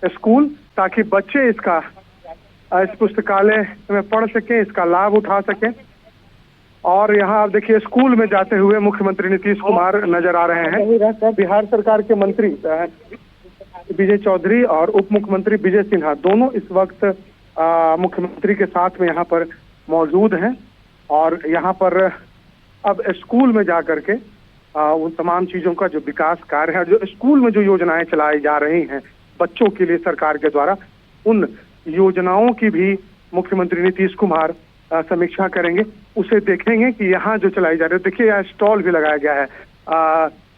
School, ताकि बच्चे इस पुस्तकालय में पढ़ सकें, इसका लाभ उठा सकें। और यहाँ आप देखिए स्कूल में जाते हुए मुख्यमंत्री नीतीश कुमार नजर आ रहे हैं। बिहार सरकार के मंत्री विजय चौधरी और उप मुख्यमंत्री विजय सिन्हा दोनों इस वक्त मुख्यमंत्री के साथ में यहाँ पर मौजूद हैं। और यहाँ पर अब स्कूल में जाकर के उन तमाम चीजों का जो विकास कार्य है, जो स्कूल में जो योजनाएं चलाई जा रही हैं बच्चों के लिए सरकार के द्वारा, उन योजनाओं की भी मुख्यमंत्री नीतीश कुमार समीक्षा करेंगे। उसे देखेंगे कि यहाँ जो चलाई जा रही है, देखिए यहाँ स्टॉल भी लगाया गया है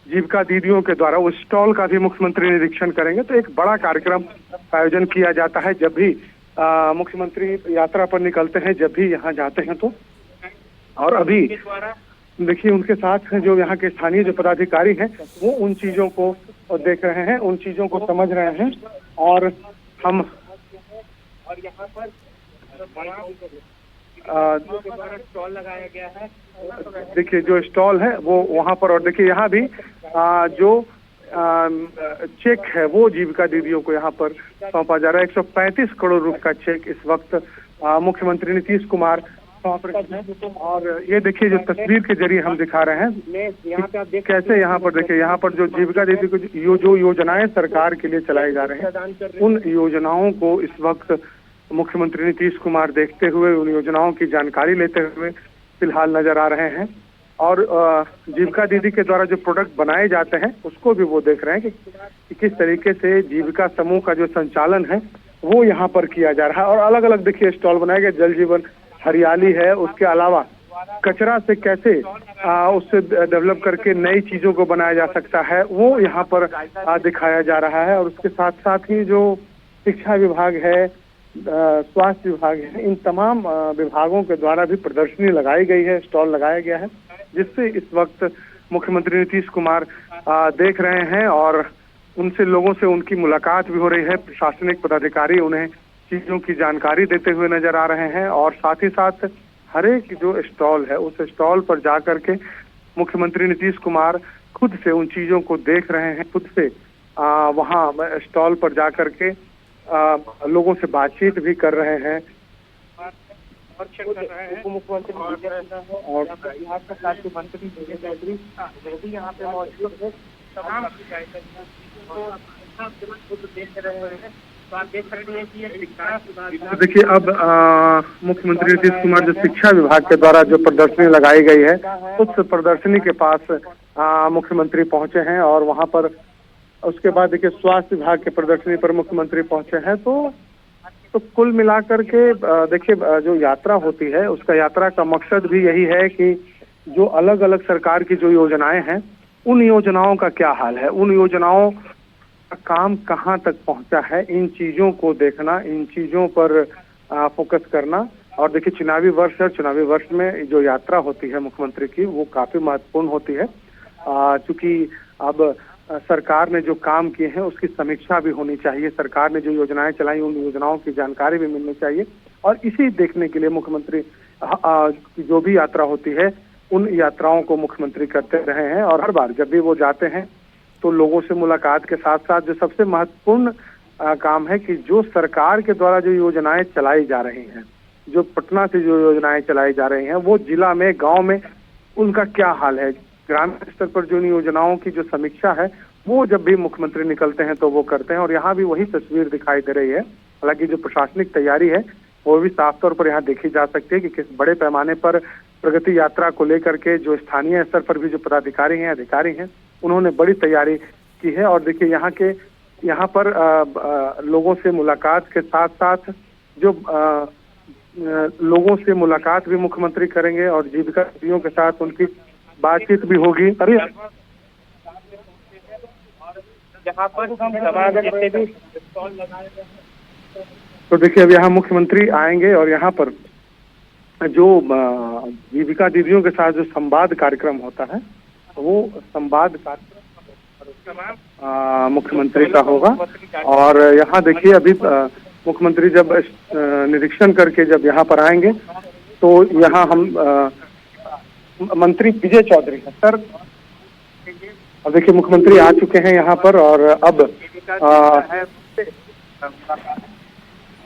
जीविका दीदियों के द्वारा, उस स्टॉल का भी मुख्यमंत्री निरीक्षण करेंगे। तो एक बड़ा कार्यक्रम का आयोजन किया जाता है जब भी मुख्यमंत्री यात्रा पर निकलते हैं, जब भी यहाँ जाते हैं तो। और अभी देखिए उनके साथ जो यहाँ के स्थानीय जो पदाधिकारी हैं वो उन चीजों को देख रहे हैं, उन चीजों को समझ रहे हैं। और हम यहाँ पर स्टॉल लगाया गया है, देखिए जो स्टॉल है वो वहाँ पर। और देखिए यहाँ भी जो चेक है वो जीविका दीदियों को यहाँ पर सौंपा जा रहा है। 135 करोड़ रुपए का चेक इस वक्त मुख्यमंत्री नीतीश कुमार सौंप रहे हैं। और ये देखिए जो तस्वीर के जरिए हम दिखा रहे हैं कैसे यहाँ पर देखिए यहाँ पर जो जीविका दीदी को जो योजनाएं सरकार के लिए चलाई जा रही हैं, उन योजनाओं को इस वक्त मुख्यमंत्री नीतीश कुमार देखते हुए, उन योजनाओं की जानकारी लेते हुए फिलहाल नजर आ रहे हैं। और जीविका दीदी के द्वारा जो प्रोडक्ट बनाए जाते हैं उसको भी वो देख रहे हैं कि किस तरीके से जीविका समूह का जो संचालन है वो यहाँ पर किया जा रहा है। और अलग अलग देखिए स्टॉल बनाए गए, जल जीवन हरियाली है, उसके अलावा कचरा से कैसे उससे डेवलप करके नई चीजों को बनाया जा सकता है वो यहाँ पर दिखाया जा रहा है। और उसके साथ साथ ही जो शिक्षा विभाग है, स्वास्थ्य विभाग है, इन तमाम विभागों के द्वारा भी प्रदर्शनी लगाई गई है, स्टॉल लगाया गया है, जिससे इस वक्त मुख्यमंत्री नीतीश कुमार देख रहे हैं। और उनसे लोगों से उनकी मुलाकात भी हो रही है। प्रशासनिक पदाधिकारी उन्हें चीजों की जानकारी देते हुए नजर आ रहे हैं। और साथ ही साथ हर एक जो स्टॉल है उस स्टॉल पर जाकर के मुख्यमंत्री नीतीश कुमार खुद से उन चीजों को देख रहे हैं, खुद से वहाँ स्टॉल पर जाकर के लोगों से बातचीत भी कर रहे हैं। उप मुख्यमंत्री और बिहार सरकार के मंत्री विजय चौधरी वो भी यहाँ पे मौजूद है। तमाम देख रहे हैं। तो आप देख सकते हैं कि ये शिक्षा, देखिए अब मुख्यमंत्री नीतीश कुमार जो शिक्षा विभाग के द्वारा जो प्रदर्शनी लगाई गई है उस प्रदर्शनी के पास मुख्यमंत्री पहुंचे हैं। और वहां पर उसके बाद देखिए स्वास्थ्य विभाग के प्रदर्शनी पर मुख्यमंत्री पहुंचे हैं। तो कुल मिलाकर के देखिए जो यात्रा होती है उसका यात्रा का मकसद भी यही है कि जो अलग अलग सरकार की जो योजनाएं हैं उन योजनाओं का क्या हाल है, उन योजनाओं का काम कहां तक पहुंचा है, इन चीजों को देखना, इन चीजों पर फोकस करना। और देखिए चुनावी वर्ष है, चुनावी वर्ष में जो यात्रा होती है मुख्यमंत्री की वो काफी महत्वपूर्ण होती है, क्योंकि अब सरकार ने जो काम किए हैं उसकी समीक्षा भी होनी चाहिए, सरकार ने जो योजनाएं चलाई उन योजनाओं की जानकारी भी मिलनी चाहिए। और इसी देखने के लिए मुख्यमंत्री की जो भी यात्रा होती है उन यात्राओं को मुख्यमंत्री करते रहे हैं। और हर बार जब भी वो जाते हैं तो लोगों से मुलाकात के साथ साथ जो सबसे महत्वपूर्ण काम है कि जो सरकार के द्वारा जो योजनाएं चलाई जा रही हैं, जो पटना से जो योजनाएं चलाई जा रही हैं वो जिला में, गाँव में उनका क्या हाल है, ग्रामीण स्तर पर जो योजनाओं की जो समीक्षा है वो जब भी मुख्यमंत्री निकलते हैं तो वो करते हैं। और यहाँ भी वही तस्वीर दिखाई दे रही है। हालांकि जो प्रशासनिक तैयारी है वो भी साफ तौर पर यहाँ देखी जा सकती है कि किस बड़े पैमाने पर प्रगति यात्रा को लेकर के जो स्थानीय स्तर पर भी जो पदाधिकारी हैं, अधिकारी हैं, उन्होंने बड़ी तैयारी की है। और देखिए यहाँ पर लोगों से मुलाकात के साथ साथ जो लोगों से मुलाकात भी मुख्यमंत्री करेंगे और जीविका दीदियों के साथ उनकी बातचीत भी होगी। अरे यहाँ पर तो देखिए अब यहाँ मुख्यमंत्री आएंगे और यहाँ पर जो जीविका दीदियों के साथ जो संवाद कार्यक्रम होता है वो संवाद कार्यक्रम मुख्यमंत्री का होगा। और यहाँ देखिए अभी मुख्यमंत्री जब निरीक्षण करके जब यहाँ पर आएंगे तो यहाँ हम मंत्री विजय चौधरी है सर, और देखिए मुख्यमंत्री आ चुके हैं यहाँ पर। और अब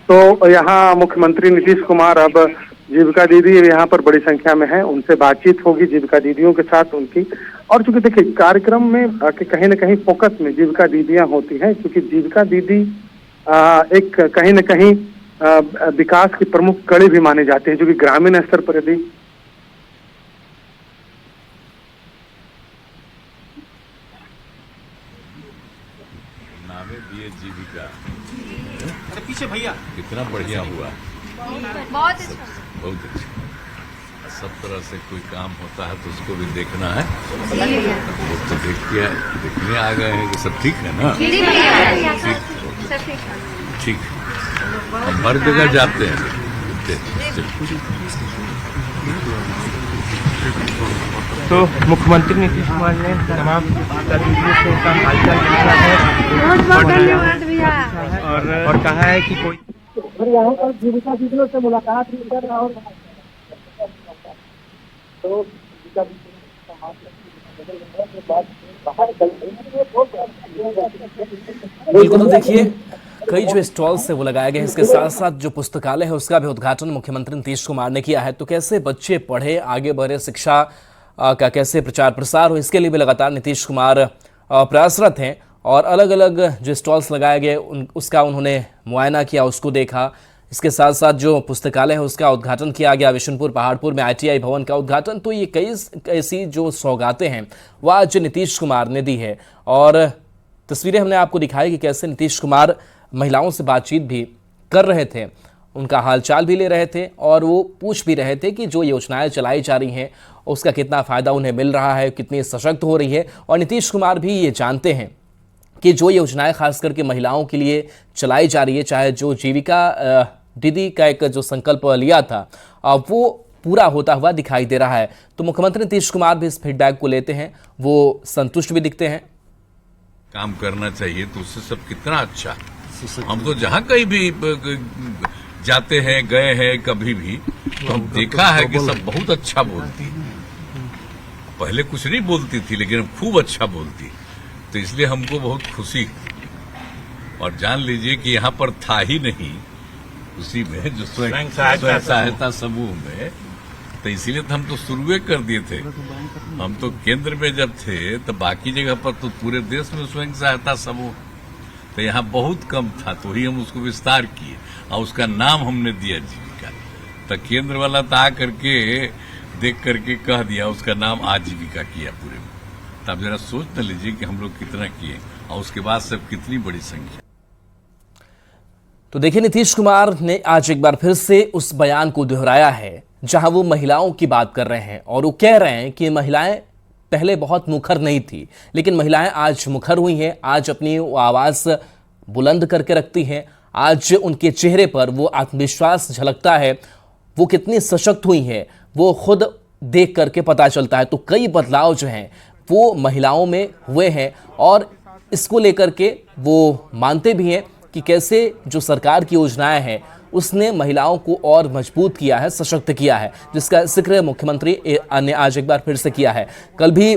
तो यहाँ मुख्यमंत्री नीतीश कुमार अब जीविका दीदी यहाँ पर बड़ी संख्या में है, उनसे बातचीत होगी जीविका दीदियों के साथ उनकी। और चूंकि देखिए कार्यक्रम में कहीं न कहीं फोकस में जीविका दीदियां होती हैं, क्योंकि जीविका दीदी एक कहीं न कहीं विकास की प्रमुख कड़ी भी मानी जाती है, जो कि ग्रामीण स्तर पर यदि नामे दिए जीविका। पीछे भैया कितना बढ़िया हुआ, बहुत अच्छा। बहुत अच्छा। सब तरह से कोई काम होता है तो उसको भी देखना है। वो तो देखने आ गए हैं कि सब ठीक है ना? ठीक, हम हर जगह जाते हैं। तो मुख्यमंत्री नीतीश कुमार ने तमाम गतिविधियों से उनका हालचाल पूछा है। बहुत धन्यवाद भैया। और कहा है कि कोई यहाँ पर जीविका दीदियों से मुलाकात भी कर रहा हूँ। तो बिल्कुल, तो देखिए कई जो स्टॉल्स है वो लगाए गए हैं, इसके साथ साथ जो पुस्तकालय है उसका भी उद्घाटन मुख्यमंत्री नीतीश कुमार ने किया है। तो कैसे बच्चे पढ़े, आगे बढ़े, शिक्षा का कैसे प्रचार प्रसार हो, इसके लिए भी लगातार नीतीश कुमार प्रयासरत हैं। और अलग अलग जो स्टॉल्स लगाए गए उसका उन्होंने मुआयना किया, उसको देखा। इसके साथ साथ जो पुस्तकालय है उसका उद्घाटन किया गया, विशुनपुर पहाड़पुर में ITI भवन का उद्घाटन। तो ये कई ऐसी जो सौगातें हैं वह आज नीतीश कुमार ने दी है। और तस्वीरें हमने आपको दिखाई कि कैसे नीतीश कुमार महिलाओं से बातचीत भी कर रहे थे, उनका हालचाल भी ले रहे थे और वो पूछ भी रहे थे कि जो योजनाएं चलाई जा रही हैं उसका कितना फ़ायदा उन्हें मिल रहा है, कितनी सशक्त हो रही है। और नीतीश कुमार भी ये जानते हैं कि जो योजनाएं खास करके महिलाओं के लिए चलाई जा रही है, चाहे जो जीविका दीदी का एक जो संकल्प लिया था वो पूरा होता हुआ दिखाई दे रहा है। तो मुख्यमंत्री नीतीश कुमार भी इस फीडबैक को लेते हैं, वो संतुष्ट भी दिखते हैं। काम करना चाहिए तो उससे सब कितना अच्छा। हम तो जहाँ कहीं भी जाते हैं, गए हैं कभी भी, तो हम देखा है कि सब बहुत अच्छा बोलती। पहले कुछ नहीं बोलती थी लेकिन अब खूब अच्छा बोलती, तो इसलिए हमको बहुत खुशी। और जान लीजिए कि यहाँ पर था ही नहीं उसी में जो स्वयं सहायता समूह में, तो इसीलिए तो हम तो शुरू कर दिए थे। हम तो केंद्र में जब थे तो बाकी जगह पर तो पूरे देश में स्वयं सहायता समूह, तो यहाँ बहुत कम था, तो ही हम उसको विस्तार किए और उसका नाम हमने दिया जीविका। तो केंद्र वाला तो आ करके देख करके कह दिया, उसका नाम आजीविका किया पूरे में। तो आप जरा सोच न लीजिए कि हम लोग कितना किए और उसके बाद सब कितनी बड़ी संख्या। तो देखिए नीतीश कुमार ने आज एक बार फिर से उस बयान को दोहराया है जहां वो महिलाओं की बात कर रहे हैं और वो कह रहे हैं कि महिलाएं पहले बहुत मुखर नहीं थी, लेकिन महिलाएं आज मुखर हुई हैं, आज अपनी आवाज बुलंद करके रखती हैं, आज उनके चेहरे पर वो आत्मविश्वास झलकता है, वो कितनी सशक्त हुई हैं वो खुद देख करके पता चलता है। तो कई बदलाव जो हैं वो महिलाओं में हुए हैं और इसको लेकर के वो मानते भी हैं कि कैसे जो सरकार की योजनाएं हैं उसने महिलाओं को और मजबूत किया है, सशक्त किया है, जिसका जिक्र मुख्यमंत्री ने आज एक बार फिर से किया है। कल भी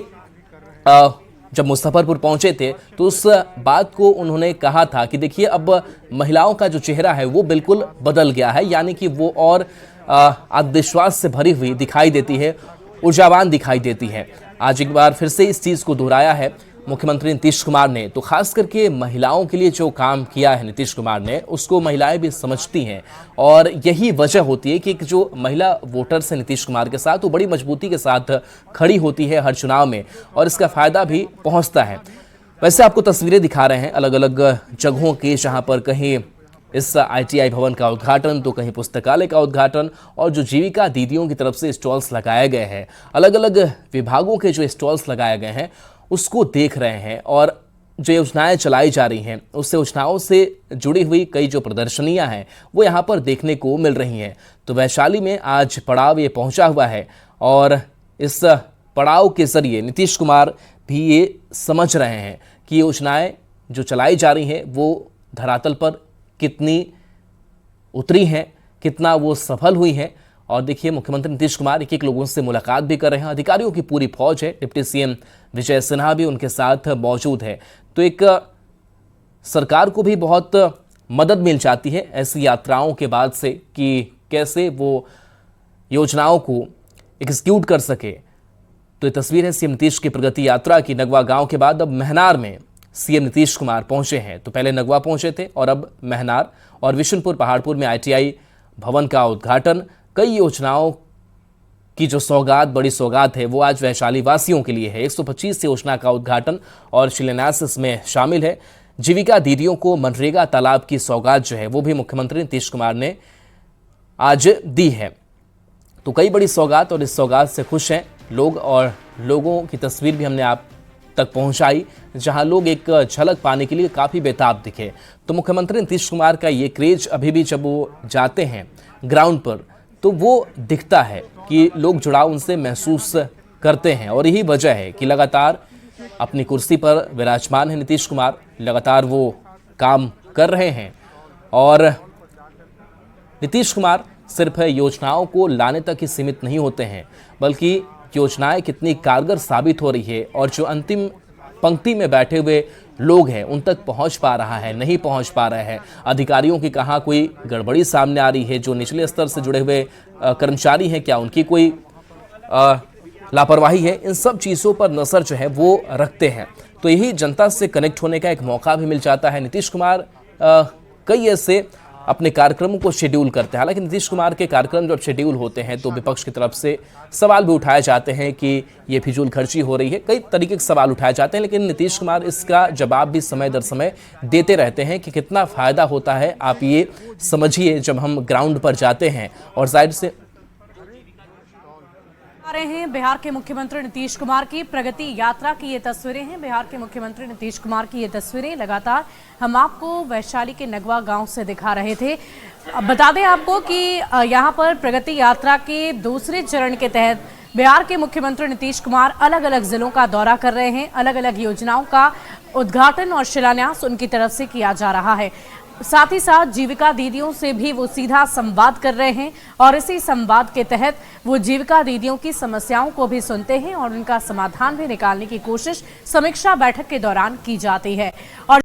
जब मुजफ्फरपुर पहुंचे थे तो उस बात को उन्होंने कहा था कि देखिए अब महिलाओं का जो चेहरा है वो बिल्कुल बदल गया है, यानी कि वो और आत्मविश्वास से भरी हुई दिखाई देती है, ऊर्जावान दिखाई देती है। आज एक बार फिर से इस चीज़ को दोहराया है मुख्यमंत्री नीतीश कुमार ने। तो खास करके महिलाओं के लिए जो काम किया है नीतीश कुमार ने उसको महिलाएं भी समझती हैं और यही वजह होती है कि जो महिला वोटर्स है नीतीश कुमार के साथ वो बड़ी मजबूती के साथ खड़ी होती है हर चुनाव में और इसका फायदा भी पहुंचता है। वैसे आपको तस्वीरें दिखा रहे हैं अलग अलग जगहों की, जहां पर कहीं इस ITI भवन का उद्घाटन तो कहीं पुस्तकालय का उद्घाटन और जो जीविका दीदियों की तरफ से स्टॉल्स लगाए गए हैं, अलग अलग विभागों के जो स्टॉल्स लगाए गए हैं उसको देख रहे हैं और जो योजनाएं चलाई जा रही हैं उस योजनाओं से जुड़ी हुई कई जो प्रदर्शनियां हैं वो यहाँ पर देखने को मिल रही हैं। तो वैशाली में आज पड़ाव ये पहुंचा हुआ है और इस पड़ाव के जरिए नीतीश कुमार भी ये समझ रहे हैं कि योजनाएं जो चलाई जा रही हैं वो धरातल पर कितनी उतरी हैं, कितना वो सफल हुई हैं। और देखिए मुख्यमंत्री नीतीश कुमार एक लोगों से मुलाकात भी कर रहे हैं, अधिकारियों की पूरी फौज है, डिप्टी CM विजय सिन्हा भी उनके साथ मौजूद है। तो एक सरकार को भी बहुत मदद मिल जाती है ऐसी यात्राओं के बाद से कि कैसे वो योजनाओं को एग्जीक्यूट कर सके। तो ये तस्वीर है सीएम नीतीश की प्रगति यात्रा की। नगवा गांव के बाद अब महनार में सीएम नीतीश कुमार पहुंचे हैं। तो पहले नगवा पहुंचे थे और अब महनार और विशुनपुर पहाड़पुर में ITI भवन का उद्घाटन। कई योजनाओं की जो सौगात, बड़ी सौगात है वो आज वैशाली वासियों के लिए है। 125 योजना का उद्घाटन और शिलान्यास इसमें शामिल है। जीविका दीदियों को मनरेगा तालाब की सौगात जो है वो भी मुख्यमंत्री नीतीश कुमार ने आज दी है। तो कई बड़ी सौगात और इस सौगात से खुश हैं लोग और लोगों की तस्वीर भी हमने आप तक पहुंचाई, जहां लोग एक झलक पाने के लिए काफ़ी बेताब दिखे। तो मुख्यमंत्री नीतीश कुमार का ये क्रेज अभी भी जब वो जाते हैं ग्राउंड पर तो वो दिखता है कि लोग जुड़ाव उनसे महसूस करते हैं। और यही वजह है कि लगातार अपनी कुर्सी पर विराजमान है नीतीश कुमार, लगातार वो काम कर रहे हैं। और नीतीश कुमार सिर्फ योजनाओं को लाने तक ही सीमित नहीं होते हैं, बल्कि योजनाएं कितनी कारगर साबित हो रही है और जो अंतिम पंक्ति में बैठे हुए लोग हैं उन तक पहुंच पा रहा है, नहीं पहुंच पा रहे हैं, अधिकारियों की कहाँ कोई गड़बड़ी सामने आ रही है, जो निचले स्तर से जुड़े हुए कर्मचारी हैं क्या उनकी कोई लापरवाही है, इन सब चीज़ों पर नज़र जो है वो रखते हैं। तो यही जनता से कनेक्ट होने का एक मौका भी मिल जाता है। नीतीश कुमार कई ऐसे अपने कार्यक्रमों को शेड्यूल करते हैं। हालांकि नीतीश कुमार के कार्यक्रम जब शेड्यूल होते हैं तो विपक्ष की तरफ से सवाल भी उठाए जाते हैं कि ये फिजूल खर्ची हो रही है, कई तरीके के सवाल उठाए जाते हैं, लेकिन नीतीश कुमार इसका जवाब भी समय दर समय देते रहते हैं कि कितना फ़ायदा होता है। आप ये समझिए जब हम ग्राउंड पर जाते हैं और जाहिर से रहे हैं बिहार के मुख्यमंत्री नीतीश कुमार की प्रगति यात्रा की ये तस्वीरें हैं। बिहार के मुख्यमंत्री नीतीश कुमार की ये तस्वीरें लगातार हम आपको वैशाली के नगवा गांव से दिखा रहे थे। बता दें आपको कि यहां पर प्रगति यात्रा के दूसरे चरण के तहत बिहार के मुख्यमंत्री नीतीश कुमार अलग अलग जिलों का दौरा कर रहे हैं। अलग अलग योजनाओं का उद्घाटन और शिलान्यास उनकी तरफ से किया जा रहा है। साथ ही साथ जीविका दीदियों से भी वो सीधा संवाद कर रहे हैं और इसी संवाद के तहत वो जीविका दीदियों की समस्याओं को भी सुनते हैं और उनका समाधान भी निकालने की कोशिश समीक्षा बैठक के दौरान की जाती है। और